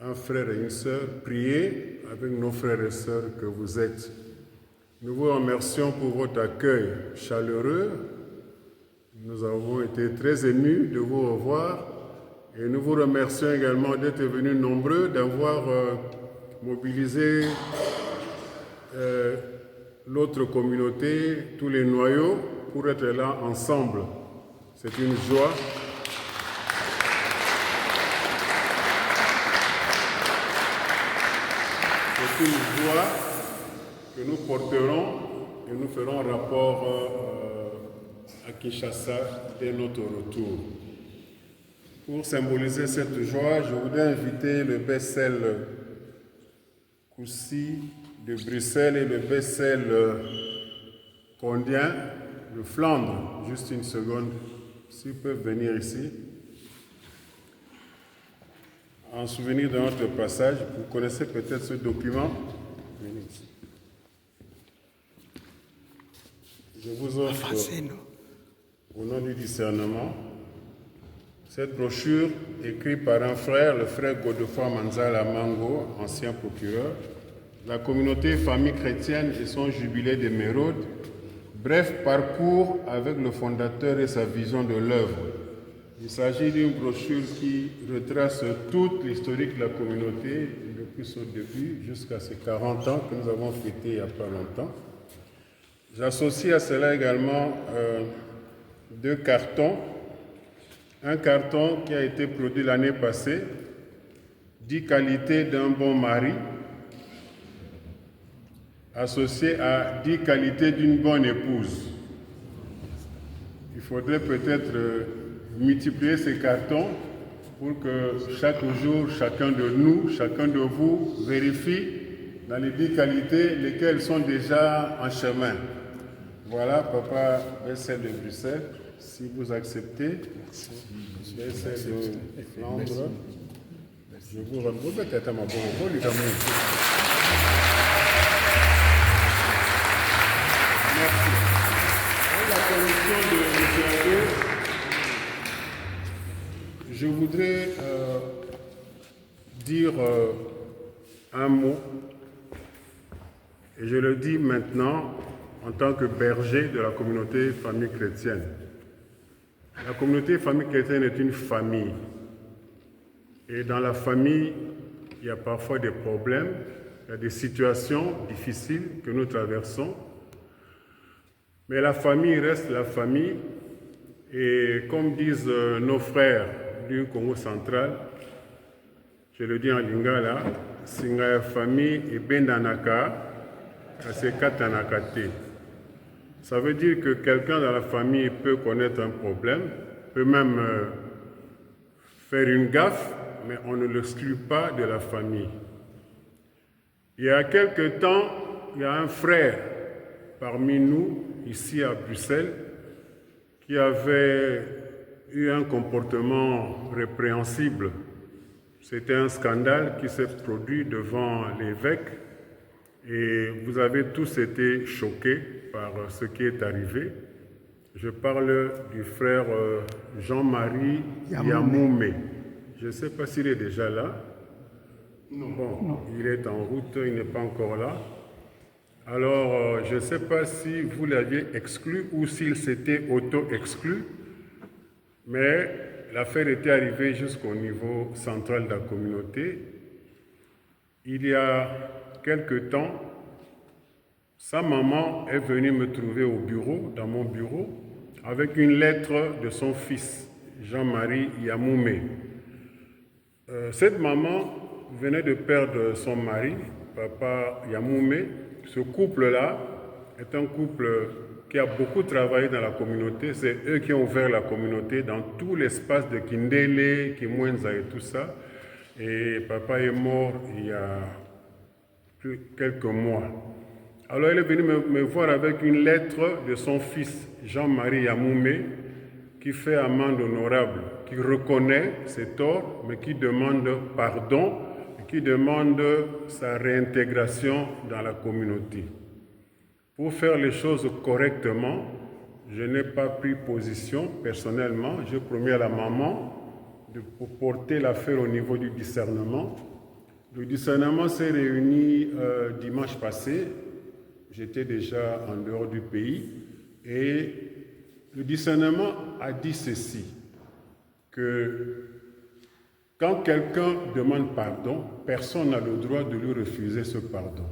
un frère et une sœur, priez avec nos frères et sœurs que vous êtes. Nous vous remercions pour votre accueil chaleureux. Nous avons été très émus de vous revoir et nous vous remercions également d'être venus nombreux, d'avoir mobilisé l'autre communauté, tous les noyaux, pour être là ensemble. C'est une joie. C'est une joie que nous porterons et nous ferons rapport à Kinshasa dès notre retour. Pour symboliser cette joie, je voudrais inviter le Bessel Koussi de Bruxelles et le Bessel Condien de Flandre. Juste une seconde, s'ils peuvent venir ici. En souvenir de notre passage, vous connaissez peut-être ce document. Venez ici. Je vous offre, au nom du discernement, cette brochure écrite par un frère, le frère Godefroid Manzala Mango, ancien procureur, la communauté famille chrétienne et son jubilé de Mérode, bref parcours avec le fondateur et sa vision de l'œuvre. Il s'agit d'une brochure qui retrace toute l'historique de la communauté depuis son début jusqu'à ses 40 ans que nous avons fêtés il n'y a pas longtemps. J'associe à cela également deux cartons. Un carton qui a été produit l'année passée, 10 qualités d'un bon mari, associé à 10 qualités d'une bonne épouse. Il faudrait peut-être multiplier ces cartons pour que chaque jour, chacun de nous, chacun de vous vérifie dans les 10 qualités lesquelles sont déjà en chemin. Voilà, papa Bessel de Bruxelles, si vous acceptez. Bessel de Flandre. Je vous remercie. Peut-être à ma bonne école, merci. Pour la commission de Nicaragua, je voudrais dire un mot, et je le dis maintenant en tant que berger de la communauté famille chrétienne. La communauté famille chrétienne est une famille. Et dans la famille, il y a parfois des problèmes, il y a des situations difficiles que nous traversons. Mais la famille reste la famille. Et comme disent nos frères du Congo central, je le dis en lingala, Singa famille et bendanaka, asekatanakate. Ça veut dire que quelqu'un dans la famille peut connaître un problème, peut même faire une gaffe, mais on ne l'exclut pas de la famille. Il y a quelque temps, il y a un frère parmi nous, ici à Bruxelles, qui avait eu un comportement répréhensible. C'était un scandale qui s'est produit devant l'évêque et vous avez tous été choqués par ce qui est arrivé. Je parle du frère Jean-Marie Yamoumé. Je ne sais pas s'il est déjà là. Non. Bon, non. Il est en route, il n'est pas encore là. Alors, je ne sais pas si vous l'aviez exclu ou s'il s'était auto-exclu, mais l'affaire était arrivée jusqu'au niveau central de la communauté. Il y a quelque temps, sa maman est venue me trouver au bureau, dans mon bureau, avec une lettre de son fils, Jean-Marie Yamoumé. Cette maman venait de perdre son mari, papa Yamoumé. Ce couple-là est un couple qui a beaucoup travaillé dans la communauté. C'est eux qui ont ouvert la communauté dans tout l'espace de Kindele, Kimwenza et tout ça. Et papa est mort il y a quelques mois. Alors il est venu me voir avec une lettre de son fils, Jean-Marie Yamoumé, qui fait amende honorable, qui reconnaît ses torts, mais qui demande pardon, et qui demande sa réintégration dans la communauté. Pour faire les choses correctement, je n'ai pas pris position personnellement. J'ai promis à la maman de porter l'affaire au niveau du discernement Le discernement s'est réuni dimanche passé. J'étais déjà en dehors du pays. Et le discernement a dit ceci, que quand quelqu'un demande pardon, personne n'a le droit de lui refuser ce pardon.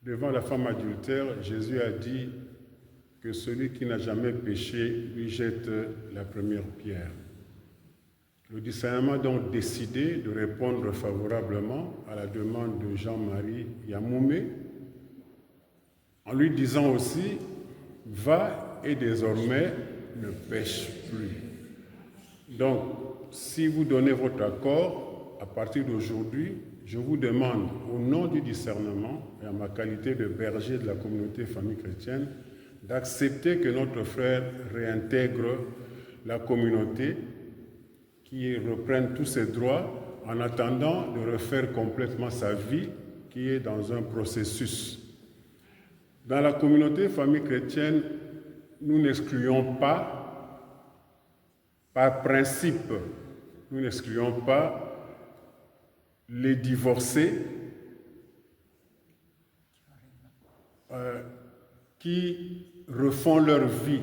Devant la femme adultère, Jésus a dit que celui qui n'a jamais péché lui jette la première pierre. Le discernement a donc décidé de répondre favorablement à la demande de Jean-Marie Yamoumé, en lui disant aussi « Va et désormais ne pêche plus ». Donc, si vous donnez votre accord, à partir d'aujourd'hui, je vous demande, au nom du discernement et en ma qualité de berger de la communauté famille chrétienne, d'accepter que notre frère réintègre la communauté, qui reprenne tous ses droits en attendant de refaire complètement sa vie qui est dans un processus. Dans la communauté famille chrétienne, nous n'excluons pas, par principe, nous n'excluons pas les divorcés qui refont leur vie,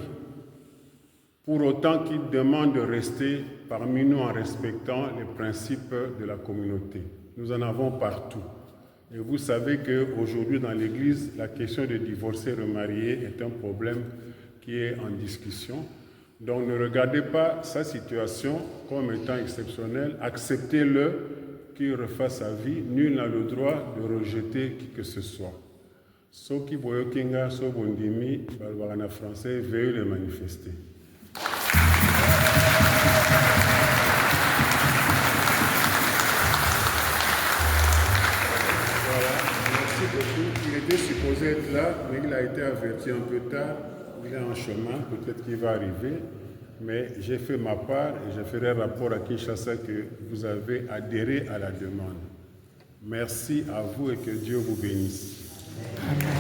pour autant qu'ils demandent de rester parmi nous en respectant les principes de la communauté. Nous en avons partout. Et vous savez qu'aujourd'hui dans l'Église, la question de divorcer, remarier est un problème qui est en discussion. Donc ne regardez pas sa situation comme étant exceptionnelle, acceptez-le qu'il refasse sa vie, nul n'a le droit de rejeter qui que ce soit. Soki boyokinga so bondimi balwana français, veuillez le manifester. Voilà, merci beaucoup. Il était supposé être là, mais il a été averti un peu tard. Il est en chemin, peut-être qu'il va arriver. Mais j'ai fait ma part et je ferai rapport à Kinshasa que vous avez adhéré à la demande. Merci à vous et que Dieu vous bénisse. Amen.